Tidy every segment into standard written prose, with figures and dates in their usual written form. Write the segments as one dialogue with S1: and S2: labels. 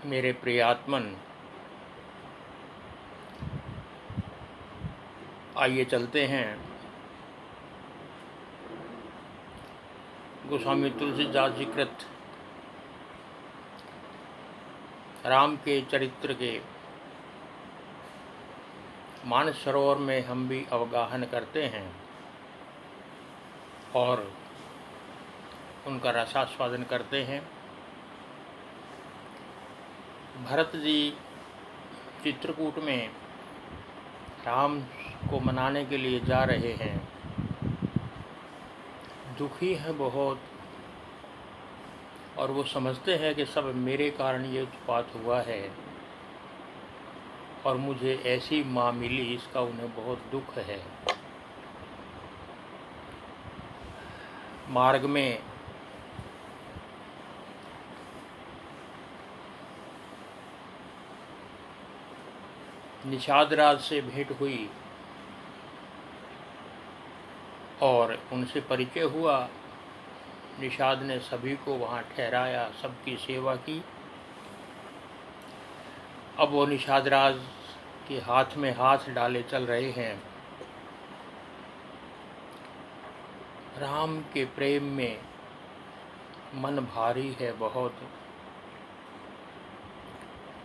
S1: मेरे प्रियात्मन, आइए चलते हैं गोस्वामी तुलसीदास जी कृत राम के चरित्र के मानस सरोवर में हम भी अवगाहन करते हैं और उनका रसास्वादन करते हैं। भरत जी चित्रकूट में राम को मनाने के लिए जा रहे हैं, दुखी हैं बहुत, और वो समझते हैं कि सब मेरे कारण ये उत्पात हुआ है और मुझे ऐसी माँ मिली, इसका उन्हें बहुत दुख है। मार्ग में निषाद राज से भेंट हुई और उनसे परिचय हुआ। निषाद ने सभी को वहाँ ठहराया, सबकी सेवा की। अब वो निषाद राज के हाथ में हाथ डाले चल रहे हैं। राम के प्रेम में मन भारी है बहुत।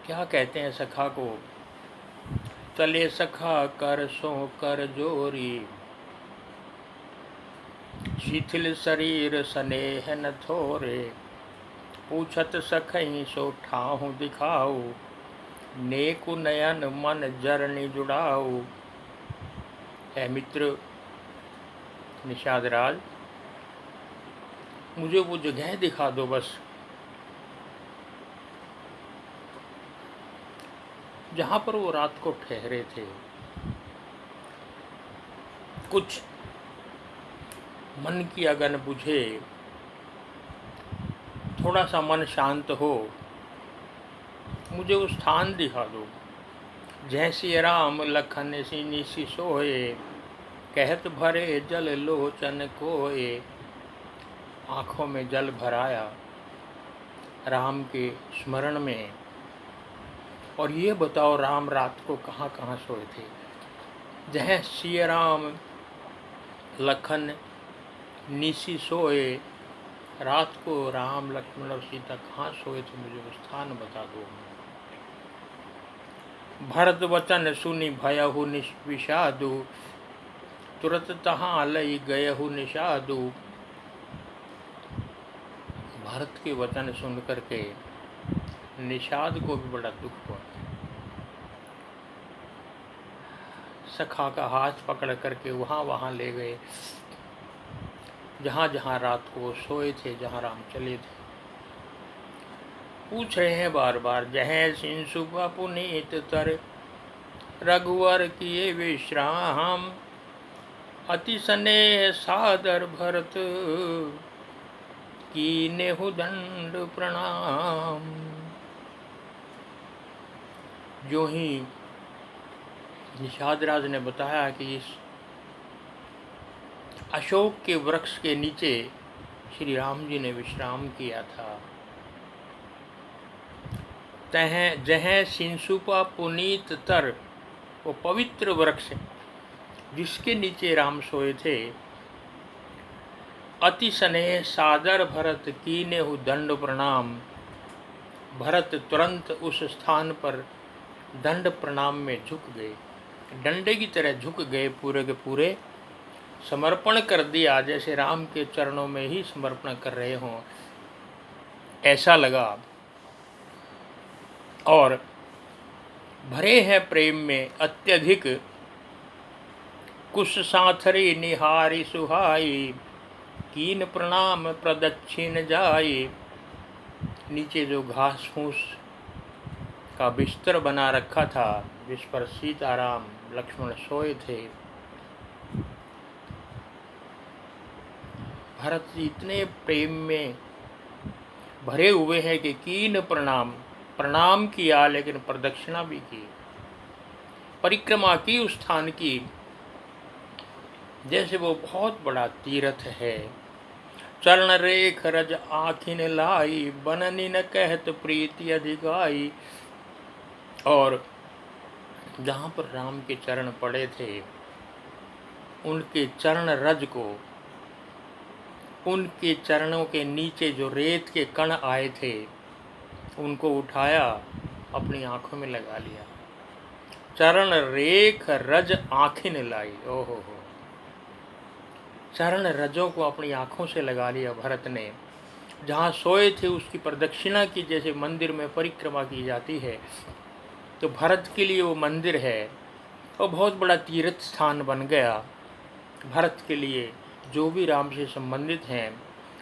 S1: क्या कहते हैं सखा को, चले सखा कर सो कर जोरी, शिथिल शरीर स्नेह न थोरे, पूछत सखई सो ठाहु दिखाऊ, नेकु नयन मन जरनी जुड़ाऊ। है मित्र निषाद राज, मुझे वो जगह दिखा दो बस जहाँ पर वो रात को ठहरे थे। कुछ मन की अगन बुझे, थोड़ा सा मन शांत हो, मुझे वो स्थान दिखा दो। जैसी राम लखन सीनी सी सोए, कहत भरे जल लोचन कोए। आँखों में जल भराया राम के स्मरण में। और ये बताओ, राम रात को कहाँ कहाँ सोए थे? जहाँ सिया राम लखन निसी सोए, रात को राम लक्ष्मण और सीता कहाँ सोए थे, मुझे वो स्थान बता दो। भरत वचन सुनी भयहु विषादु, तुरत तहाँ लई गयहु निषादु। भरत के वचन सुन करके निषाद को भी बड़ा दुख हुआ। सखा का हाथ पकड़ करके वहाँ ले गए जहाँ जहाँ रात को वो सोए थे, जहाँ राम चले थे। पूछ रहे हैं बार बार, जहाँ सिंसु पुनीत तर, रघुवर किए विश्राम, अति स्नेह सादर भरत, कीनेहु दंड प्रणाम। जो ही निषाद राज ने बताया कि इस अशोक के वृक्ष के नीचे श्री राम जी ने विश्राम किया था, तह जह सिंसुपा पुनीत तर, वो पवित्र वृक्ष जिसके नीचे राम सोए थे, अति स्नेह सादर भरत कीनेहु दंड प्रणाम। भरत तुरंत उस स्थान पर दंड प्रणाम में झुक गए, डंडे की तरह झुक गए, पूरे के पूरे समर्पण कर दिया, जैसे राम के चरणों में ही समर्पण कर रहे हों, ऐसा लगा। और भरे हैं प्रेम में अत्यधिक, कुश साथरी निहारी सुहाई, कीन प्रणाम प्रदक्षिण जाई। नीचे जो घास फूस का बिस्तर बना रखा था, जिस पर सीताराम लक्ष्मण सोए थे, भरत जी इतने प्रेम में भरे हुए हैं कि कीन प्रणाम किया, लेकिन प्रदक्षिणा भी की, परिक्रमा की उस स्थान की, जैसे वो बहुत बड़ा तीर्थ है। चरण रेख रज आखिन लाई, बननी न कहत प्रीति अधिकाई। और जहाँ पर राम के चरण पड़े थे, उनके चरण रज को, उनके चरणों के नीचे जो रेत के कण आए थे, उनको उठाया, अपनी आंखों में लगा लिया। चरण रेख रज आँखिन लाई, ओहो हो, चरण रजों को अपनी आंखों से लगा लिया भरत ने। जहाँ सोए थे उसकी प्रदक्षिणा की, जैसे मंदिर में परिक्रमा की जाती है, तो भरत के लिए वो मंदिर है और बहुत बड़ा तीर्थ स्थान बन गया भरत के लिए, जो भी राम से संबंधित हैं।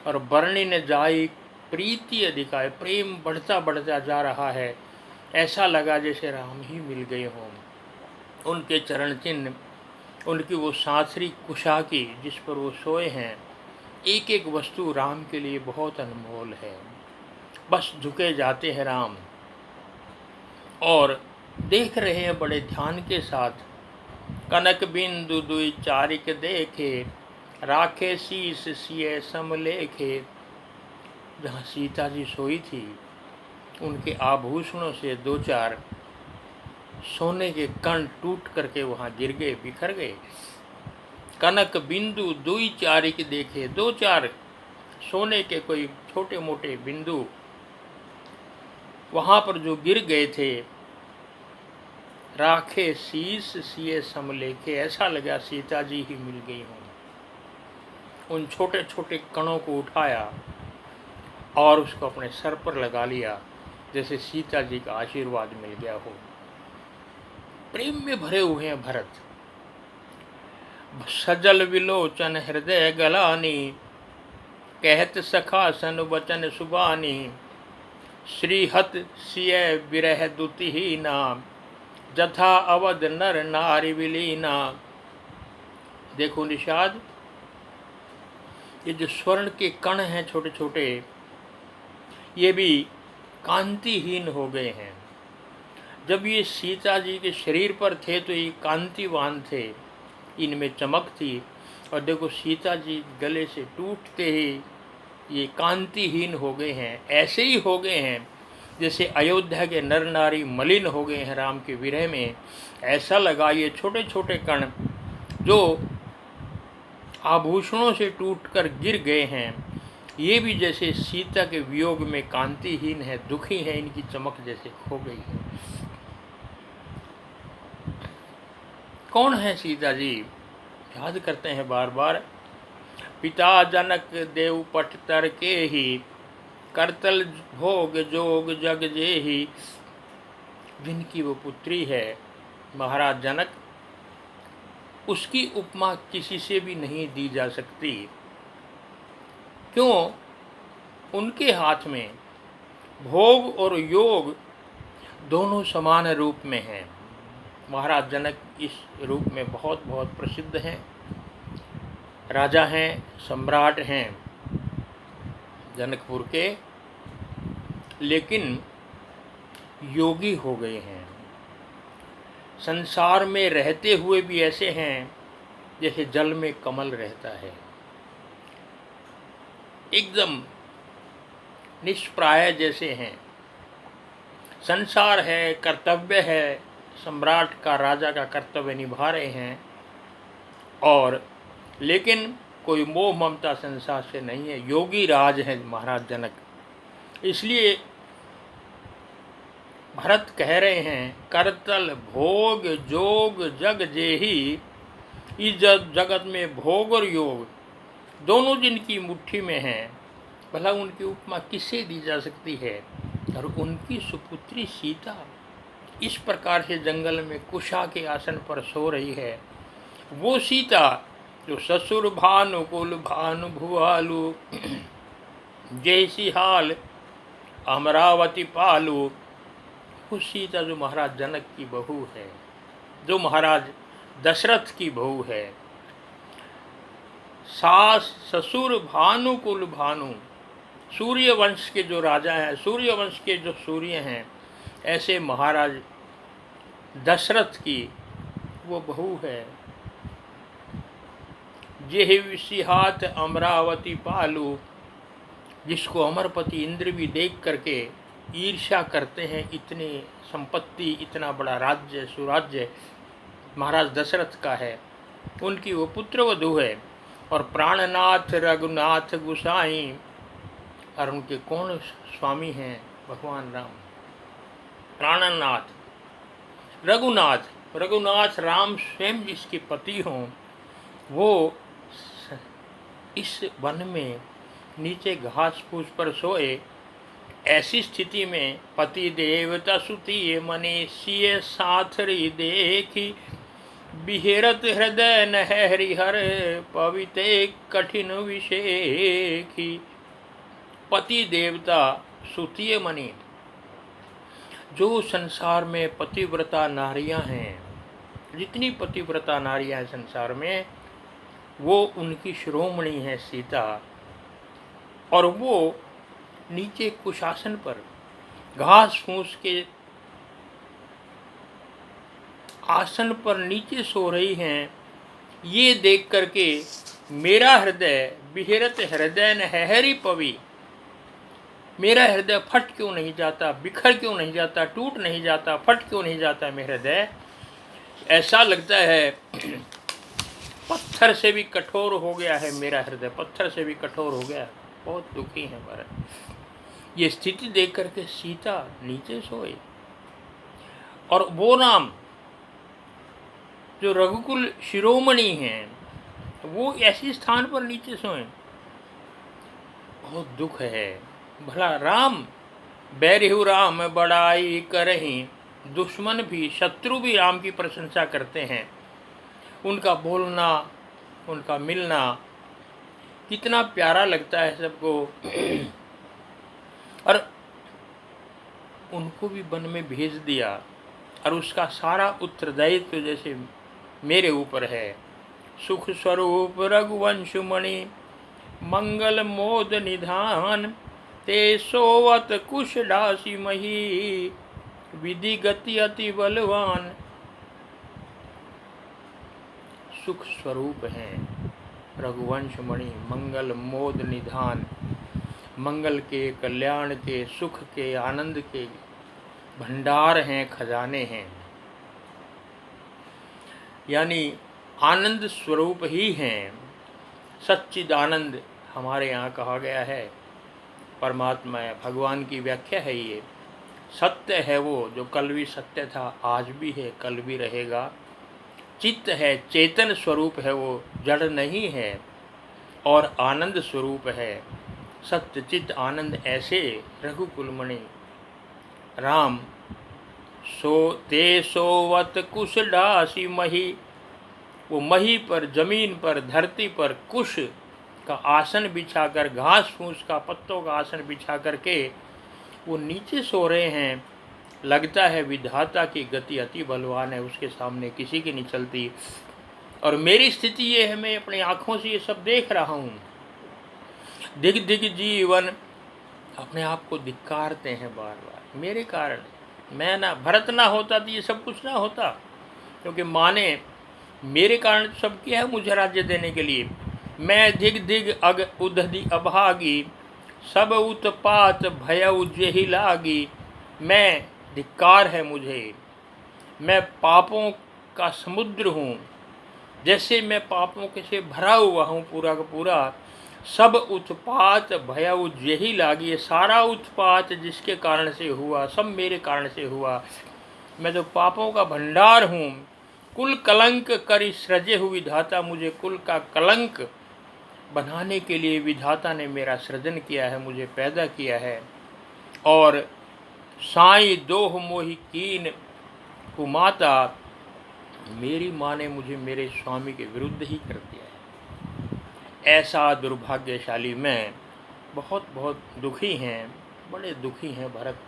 S1: और बरनी ने जाई प्रीति अधिकाय, प्रेम बढ़ता बढ़ता जा रहा है, ऐसा लगा जैसे राम ही मिल गए हों। उनके चरण चिन्ह, उनकी वो सांसरी कुशा की जिस पर वो सोए हैं, एक एक वस्तु राम के लिए बहुत अनमोल है। बस झुके जाते हैं राम और देख रहे हैं बड़े ध्यान के साथ। कनक बिंदु दुई चारिक देखे, राखे शीस सिए समलेखे। जहाँ सीता जी सोई थी, उनके आभूषणों से दो चार सोने के कण टूट करके वहाँ गिर गए, बिखर गए। कनक बिंदु दुई चारिक देखे, दो चार सोने के कोई छोटे मोटे बिंदु वहाँ पर जो गिर गए थे। राखे शीस सिए समलेखे, ऐसा लगा सीता जी ही मिल गई हों। उन छोटे छोटे कणों को उठाया और उसको अपने सर पर लगा लिया, जैसे सीता जी का आशीर्वाद मिल गया हो। प्रेम में भरे हुए हैं भरत। सजल विलोचन हृदय गलानी, कहत सखा सन वचन सुबानी। श्रीहत सिय विरह दुतिहीना, जथा अवध नर नारी विलीना। देखो निषाद, ये जो स्वर्ण के कण हैं छोटे छोटे, ये भी कांतिहीन हो गए हैं। जब ये सीता जी के शरीर पर थे तो ये कांतिवान थे, इनमें चमक थी। और देखो सीता जी गले से टूटते ही ये कांतिहीन हो गए हैं। ऐसे ही हो गए हैं जैसे अयोध्या के नर नारी मलिन हो गए हैं राम के विरह में। ऐसा लगा ये छोटे छोटे कण जो आभूषणों से टूटकर गिर गए हैं, ये भी जैसे सीता के वियोग में कांतिहीन है, दुखी है, इनकी चमक जैसे खो गई है। कौन है सीता जी? याद करते हैं बार बार। पिता जनक देव पट तर के ही, करतल भोग जोग जग जेहि। जिनकी वो पुत्री है महाराज जनक, उसकी उपमा किसी से भी नहीं दी जा सकती। क्यों? उनके हाथ में भोग और योग दोनों समान रूप में हैं। महाराज जनक इस रूप में बहुत बहुत प्रसिद्ध हैं, राजा हैं, सम्राट हैं जनकपुर के, लेकिन योगी हो गए हैं। संसार में रहते हुए भी ऐसे हैं जैसे जल में कमल रहता है, एकदम निष्प्राय जैसे हैं। संसार है, कर्तव्य है, सम्राट का, राजा का कर्तव्य निभा रहे हैं, और लेकिन कोई मोह ममता संसार से नहीं है। योगी राज है महाराज जनक। इसलिए भरत कह रहे हैं, करतल भोग जोग जग जेहि। इस जगत में भोग और योग दोनों जिनकी मुट्ठी में हैं, भला उनकी उपमा किससे दी जा सकती है? और उनकी सुपुत्री सीता इस प्रकार से जंगल में कुशा के आसन पर सो रही है। वो सीता जो ससुर भानु कुल भानु भुआलु, जैसी हाल अमरावती पालू। वो सीता जो महाराज जनक की बहू है, जो महाराज दशरथ की बहू है। सास ससुर भानु कुल भानु, सूर्य वंश के जो राजा हैं, सूर्य वंश के जो सूर्य हैं, ऐसे महाराज दशरथ की वो बहू है। जेहि विसिहात अमरावती पालू, जिसको अमरपति इंद्र भी देख करके ईर्ष्या करते हैं। इतनी संपत्ति, इतना बड़ा राज्य, सुराज्य महाराज दशरथ का है, उनकी वो पुत्रवधू है। और प्राणनाथ रघुनाथ गुसाई, और उनके कौन स्वामी हैं? भगवान राम। प्राणनाथ रघुनाथ, रघुनाथ राम स्वयं जिसके पति हों, वो इस वन में नीचे घास फूस पर सोए। ऐसी स्थिति में पति देवता सुती मनीषीय साथरी देखी, बिहेरत हृदय न है हरिहर पविते कठिन विषेखी। पति देवता सुतीय मणि, जो संसार में पतिव्रता नारियां हैं, जितनी पतिव्रता नारियां हैं संसार में, वो उनकी शिरोमणि है सीता। और वो नीचे कुशासन पर घास फूस के आसन पर नीचे सो रही हैं। ये देख करके मेरा हृदय बिहरत हृदय न हैहरी पवी, मेरा हृदय फट क्यों नहीं जाता, बिखर क्यों नहीं जाता, टूट नहीं जाता, फट क्यों नहीं जाता मेरा हृदय। ऐसा लगता है पत्थर से भी कठोर हो गया है मेरा हृदय, पत्थर से भी कठोर हो गया। बहुत दुखी है भरत। ये स्थिति देख करके सीता नीचे सोए, और वो राम जो रघुकुल शिरोमणि हैं, वो ऐसी स्थान पर नीचे सोए। बहुत दुख है। भला राम बैरिहु राम बड़ाई करहीं, दुश्मन भी शत्रु भी राम की प्रशंसा करते हैं। उनका बोलना, उनका मिलना कितना प्यारा लगता है सबको। और उनको भी वन में भेज दिया, और उसका सारा उत्तरदायित्व तो जैसे मेरे ऊपर है। सुख स्वरूप रघुवंश मणि, मंगल मोद निधान, ते सोवत कुश डासी मही, विधि गति अति बलवान। सुख स्वरूप हैं रघुवंश मणि, मंगल मोद निधान, मंगल के, कल्याण के, सुख के, आनंद के भंडार हैं, खजाने हैं। यानी आनंद स्वरूप ही हैं। सच्चिदानंद हमारे यहाँ कहा गया है, परमात्मा है, भगवान की व्याख्या है ये। सत्य है वो जो कल भी सत्य था, आज भी है, कल भी रहेगा। चित्त है, चेतन स्वरूप है वो, जड़ नहीं है। और आनंद स्वरूप है, सत्य चित्त आनंद। ऐसे रघुकुलमणि राम सो ते सोवत कुश डासी मही, वो मही पर, जमीन पर, धरती पर कुश का आसन बिछाकर, घास फूस का, पत्तों का आसन बिछा करके वो नीचे सो रहे हैं। लगता है विधाता की गति अति बलवान है, उसके सामने किसी की नहीं चलती। और मेरी स्थिति ये है, मैं अपनी आँखों से ये सब देख रहा हूँ। दिग दिग जीवन अपने आप को धिक्कारते हैं बार बार मेरे कारण। मैं ना, भरत ना होता तो ये सब कुछ ना होता, क्योंकि माँ ने मेरे कारण सब किया है मुझे राज्य देने के लिए। मैं दिग दिग अग उदधि अभागी, सब उत्पात भयउ जेहि लागी। मैं, धिक्कार है मुझे, मैं पापों का समुद्र हूँ। जैसे मैं पापों के से भरा हुआ हूँ पूरा का पूरा। सब उत्पात भयउ जेहि लागी, सारा उत्पात जिसके कारण से हुआ, सब मेरे कारण से हुआ। मैं तो पापों का भंडार हूँ। कुल कलंक करी सृजे हुई विधाता, मुझे कुल का कलंक बनाने के लिए विधाता ने मेरा सृजन किया है, मुझे पैदा किया है। और साई दोह मोहि कीन कुमाता, मेरी माँ ने मुझे मेरे स्वामी के विरुद्ध ही कर दिया है। ऐसा दुर्भाग्यशाली मैं, बहुत बहुत दुखी हैं, बड़े दुखी हैं भरत।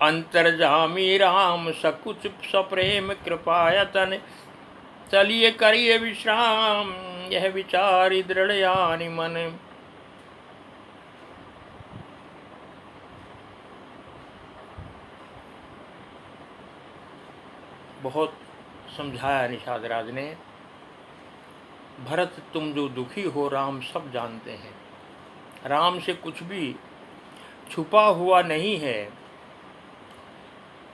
S1: अंतर्जामी राम सकुच सप्रेम कृपायतन, चलिए करिए विश्राम, यह विचारी दृढ़ यानि मन। बहुत समझाया निषाद राज ने। भरत तुम जो दुखी हो राम सब जानते हैं। राम से कुछ भी छुपा हुआ नहीं है।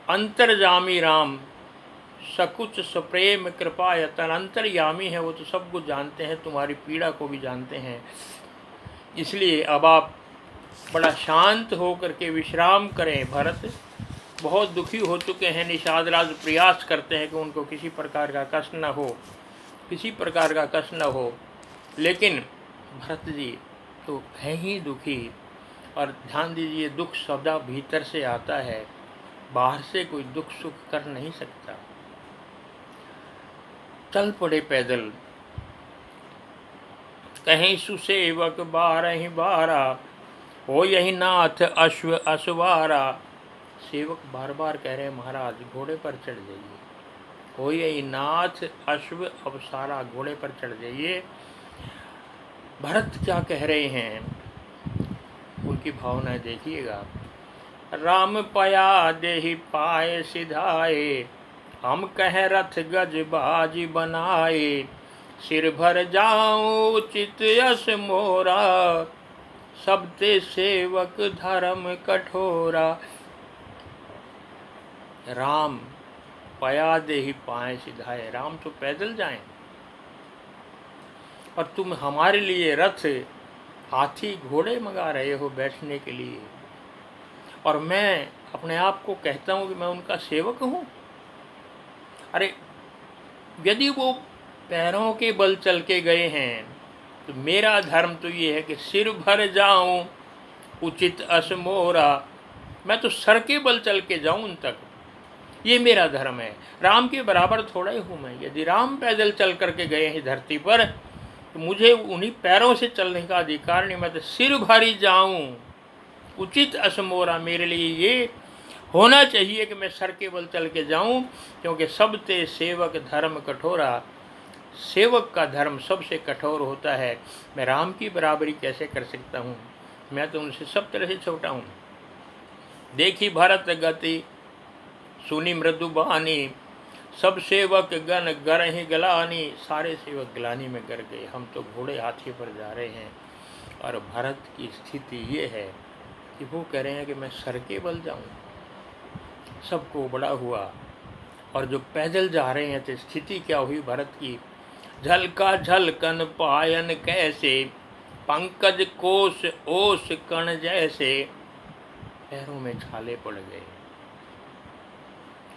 S1: अंतर्जामी राम सकुच सप्रेम कृपा यतन, अंतर्यामी है वो तो सब कुछ जानते हैं, तुम्हारी पीड़ा को भी जानते हैं। इसलिए अब आप बड़ा शांत हो करके विश्राम करें। भरत बहुत दुखी हो चुके हैं, निषाद राज प्रयास करते हैं कि उनको किसी प्रकार का कष्ट न हो, किसी प्रकार का कष्ट न हो, लेकिन भरत जी तो है ही दुखी। और ध्यान दीजिए, दुख सदा भीतर से आता है, बाहर से कोई दुख सुख कर नहीं सकता। चल पड़े पैदल, कहीं सुसेवक बारहि बारा, हो यही नाथ अश्व अश्वारा। सेवक बार बार कह रहे हैं महाराज घोड़े पर चढ़ जाइए, हो यही नाथ अश्व अवसारा, घोड़े पर चढ़ जाइए। भरत क्या कह रहे हैं, उनकी भावनाएं देखिएगा। राम पया देहि पाए सिधाए, हम कह रथ गज बाजी बनाए। सिर भर जाऊं उचित यश मोरा, सब ते सेवक धर्म कठोरा। राम पया देहि पाए सिधाए, राम तो पैदल जाएं, और तुम हमारे लिए रथ हाथी घोड़े मंगा रहे हो बैठने के लिए, और मैं अपने आप को कहता हूँ कि मैं उनका सेवक हूँ। अरे यदि वो पैरों के बल चल के गए हैं तो मेरा धर्म तो ये है कि सिर भर जाऊं उचित अस मोरा, मैं तो सर के बल चल के जाऊं उन तक, ये मेरा धर्म है। राम के बराबर थोड़ा ही हूँ मैं। यदि राम पैदल चल करके गए हैं धरती पर तो मुझे उन्हीं पैरों से चलने का अधिकार नहीं। मैं तो सिर भरी जाऊं उचित अस मोरा, मेरे लिए ये होना चाहिए कि मैं सर के बल चल के जाऊं, क्योंकि सब ते सेवक धर्म कठोरा, सेवक का धर्म सबसे कठोर होता है। मैं राम की बराबरी कैसे कर सकता हूँ, मैं तो उनसे सब तरह से छोटा हूँ। देखी भरत गति सुनी मृदु बानी, सब सेवक गण गरहि गलानी। सारे सेवक गलानी में गर गए, हम तो घोड़े हाथी पर जा रहे हैं। और भरत की स्थिति ये है कि वो कह रहे हैं कि मैं सर के बल जाऊँ। सबको बड़ा हुआ, और जो पैदल जा रहे हैं तो स्थिति क्या हुई भरत की। झलका झलकन पायन कैसे, पंकज कोश ओस कण जैसे। पैरों में छाले पड़ गए।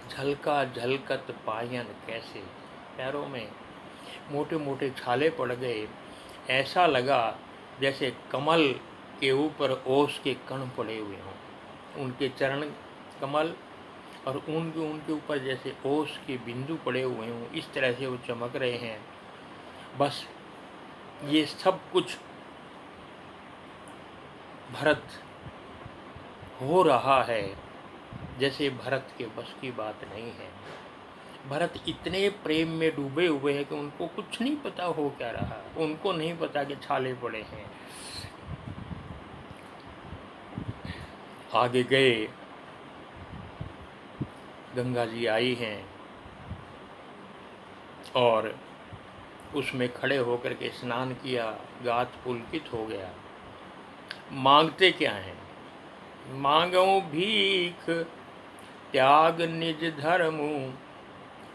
S1: झलका झलकत पायन कैसे, पैरों में मोटे मोटे छाले पड़ गए। ऐसा लगा जैसे कमल के ऊपर ओस के कण पड़े हुए हों, उनके चरण कमल और उनके ऊपर जैसे ओस के बिंदु पड़े हुए हों, इस तरह से वो चमक रहे हैं। बस ये सब कुछ भरत हो रहा है जैसे भरत के बस की बात नहीं है। भरत इतने प्रेम में डूबे हुए हैं कि उनको कुछ नहीं पता हो क्या रहा, उनको नहीं पता कि छाले पड़े हैं। आगे गए, गंगा जी आई हैं और उसमें खड़े होकर के स्नान किया, गात पुलकित हो गया। मांगते क्या हैं, मांगो भीख त्याग निज धर्मु,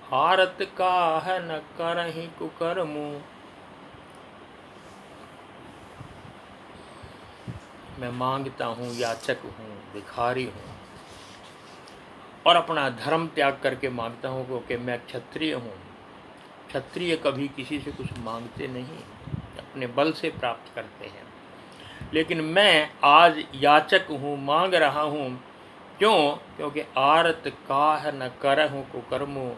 S1: हारत काह न करहि कुकर्मु। मैं मांगता हूँ, याचक हूँ, भिखारी हूँ, और अपना धर्म त्याग करके मांगता हूँ क्योंकि मैं क्षत्रिय हूँ। क्षत्रिय कभी किसी से कुछ मांगते नहीं, अपने बल से प्राप्त करते हैं। लेकिन मैं आज याचक हूँ, मांग रहा हूँ। क्यों? क्योंकि आरत काह न करहु कुकर्मु।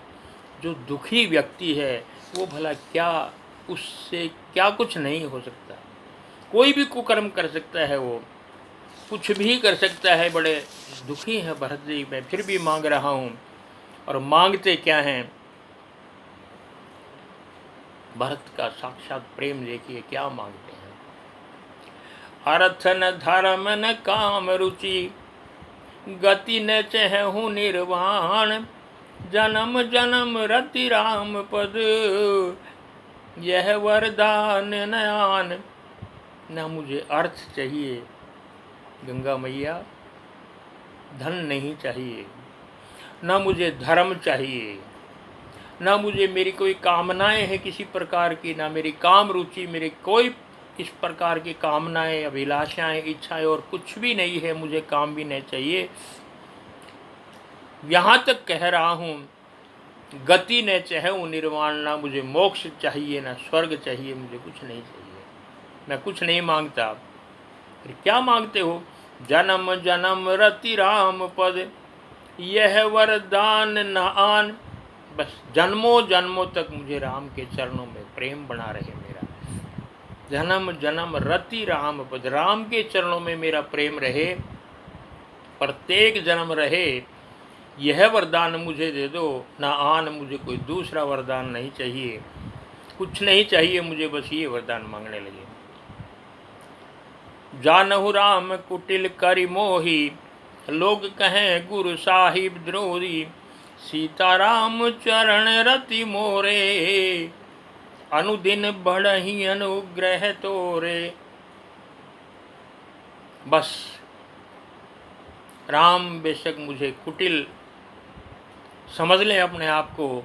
S1: जो दुखी व्यक्ति है वो भला क्या, उससे क्या कुछ नहीं हो सकता। कोई भी कुकर्म कर सकता है, वो कुछ भी कर सकता है। बड़े दुखी हैं भरत जी, मैं फिर भी मांग रहा हूँ। और मांगते क्या हैं, भरत का साक्षात प्रेम देखिए क्या मांगते हैं। अर्थ न धर्म न काम रुचि, गति न चहु निर्वाण। जन्म जन्म रति राम पद, यह वरदान नयान। ना मुझे अर्थ चाहिए गंगा मैया, धन नहीं चाहिए, ना मुझे धर्म चाहिए, ना मुझे मेरी कोई कामनाएं हैं किसी प्रकार की, ना मेरी काम रुचि, मेरी कोई इस प्रकार की कामनाएं, अभिलाषाएं, इच्छाएं और कुछ भी नहीं है। मुझे काम भी नहीं चाहिए। यहाँ तक कह रहा हूँ, गति न चाहूँ निर्वाण। ना मुझे मोक्ष चाहिए, ना स्वर्ग चाहिए, मुझे कुछ नहीं चाहिए। मैं कुछ नहीं मांगता। फिर क्या मांगते हो? जन्म जन्म रति राम पद, यह वरदान न आन। बस जन्मों जन्मों तक मुझे राम के चरणों में प्रेम बना रहे मेरा। जन्म जन्म रति राम पद, राम के चरणों में मेरा प्रेम रहे, प्रत्येक जन्म रहे। यह वरदान मुझे दे दो, ना आन। मुझे कोई दूसरा वरदान नहीं चाहिए, कुछ नहीं चाहिए मुझे, बस ये वरदान मांगने लगे। जानहु राम कुटिल करि मोही, लोग कहें गुरु साहिब द्रोही। सीताराम चरण रति मोरे, अनुदिन बढ़ही अनुग्रह तोरे। बस राम बेशक मुझे कुटिल समझ लें अपने आप को,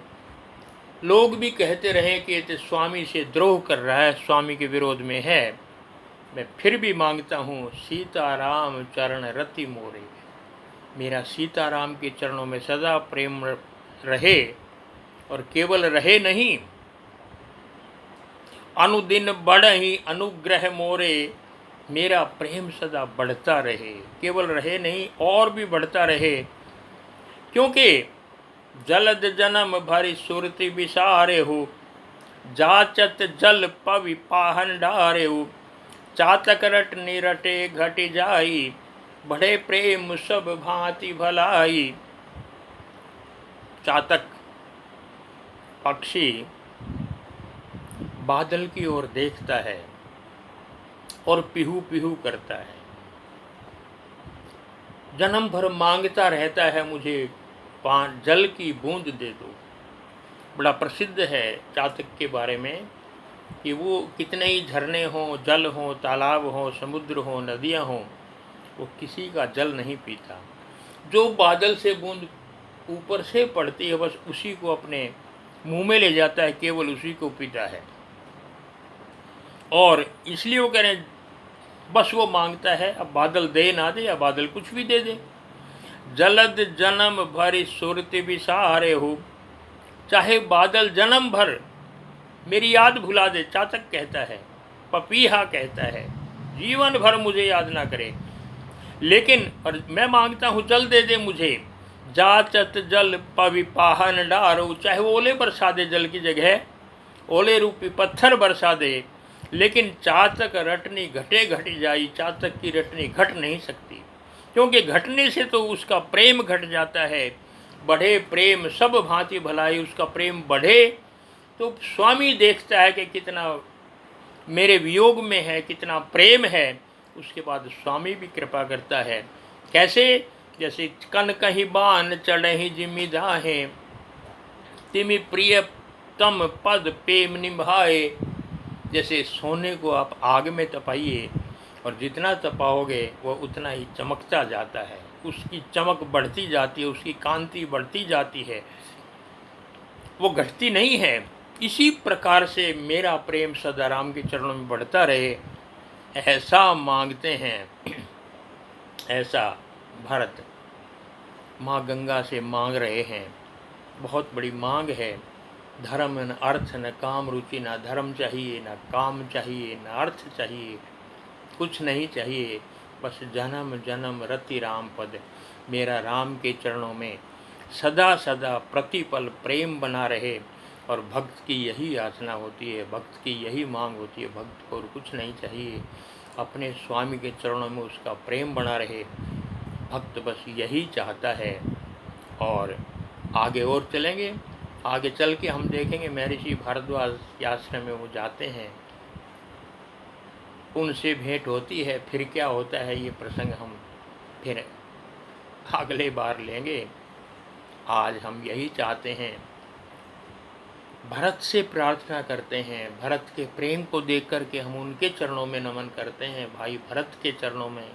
S1: लोग भी कहते रहे कि ये तो स्वामी से द्रोह कर रहा है, स्वामी के विरोध में है, मैं फिर भी मांगता हूँ सीताराम चरण रति मोरे। मेरा सीताराम के चरणों में सदा प्रेम रहे, और केवल रहे नहीं, अनुदिन बढ़ही अनुग्रह मोरे। मेरा प्रेम सदा बढ़ता रहे, केवल रहे नहीं और भी बढ़ता रहे। क्योंकि जलद जन्म भरी सुरति विसारे हो, जाचत जल पवि पाहन डारे हो। चातक रट निरटे घट जाई, बढ़े प्रेम सब भांति भलाई। चातक पक्षी बादल की ओर देखता है और पिहू पिहू करता है, जन्म भर मांगता रहता है मुझे जल की बूंद दे दो। बड़ा प्रसिद्ध है चातक के बारे में कि वो कितने ही झरने हों, जल हों, तालाब हों, समुद्र हों, नदियाँ हों, वो किसी का जल नहीं पीता। जो बादल से बूंद ऊपर से पड़ती है बस उसी को अपने मुंह में ले जाता है, केवल उसी को पीता है। और इसलिए वो कह रहे हैं, बस वो मांगता है, अब बादल दे ना दे या बादल कुछ भी दे दे। जलद जन्म भरी सुरति विसारे हो, चाहे बादल जन्म भर मेरी याद भुला दे, चातक कहता है, पपीहा कहता है, जीवन भर मुझे याद ना करे, लेकिन और मैं मांगता हूँ जल दे दे मुझे। जाचत जल पवि पाहन डारो, चाहे वो ओले बरसा दे, जल की जगह ओले रूपी पत्थर बरसा दे, लेकिन चातक रटनी घटे घटी जाई। चातक की रटनी घट नहीं सकती, क्योंकि घटने से तो उसका प्रेम घट जाता है। बढ़े प्रेम सब भांति भलाई, उसका प्रेम बढ़े तो स्वामी देखता है कि कितना मेरे वियोग में है, कितना प्रेम है, उसके बाद स्वामी भी कृपा करता है। कैसे? जैसे कन कहीं बान चढ़ही जिमि दाहे, तिमि प्रिय तम पद प्रेम निभाए। जैसे सोने को आप आग में तपाइए और जितना तपाओगे वो उतना ही चमकता जाता है, उसकी चमक बढ़ती जाती है, उसकी कांति बढ़ती जाती है, वो घटती नहीं है। इसी प्रकार से मेरा प्रेम सदा राम के चरणों में बढ़ता रहे, ऐसा मांगते हैं। ऐसा भरत माँ गंगा से मांग रहे हैं। बहुत बड़ी मांग है। धर्म न अर्थ न काम रुचि, ना धर्म चाहिए, ना काम चाहिए, ना अर्थ चाहिए, कुछ नहीं चाहिए, बस जन्म जन्म रति राम पद। मेरा राम के चरणों में सदा सदा प्रतिपल प्रेम बना रहे। और भक्त की यही याचना होती है, भक्त की यही मांग होती है। भक्त को और कुछ नहीं चाहिए, अपने स्वामी के चरणों में उसका प्रेम बना रहे। भक्त बस यही चाहता है। और आगे और चलेंगे, आगे चल के हम देखेंगे महर्षि भारद्वाज के आश्रम में वो जाते हैं, उनसे भेंट होती है, फिर क्या होता है ये प्रसंग हम फिर अगले बार लेंगे। आज हम यही चाहते हैं भरत से प्रार्थना करते हैं। भरत के प्रेम को देख कर के हम उनके चरणों में नमन करते हैं। भाई भरत के चरणों में,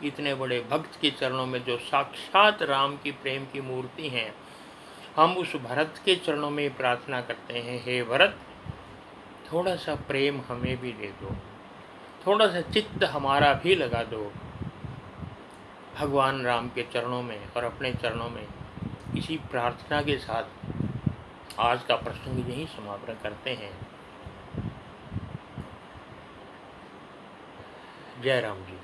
S1: इतने बड़े भक्त के चरणों में जो साक्षात राम की प्रेम की मूर्ति हैं, हम उस भरत के चरणों में प्रार्थना करते हैं, हे भरत, थोड़ा सा प्रेम हमें भी दे दो, थोड़ा सा चित्त हमारा भी लगा दो भगवान राम के चरणों में और अपने चरणों में। इसी प्रार्थना के साथ आज का प्रसंग यहीं समापन करते हैं। जय राम जी।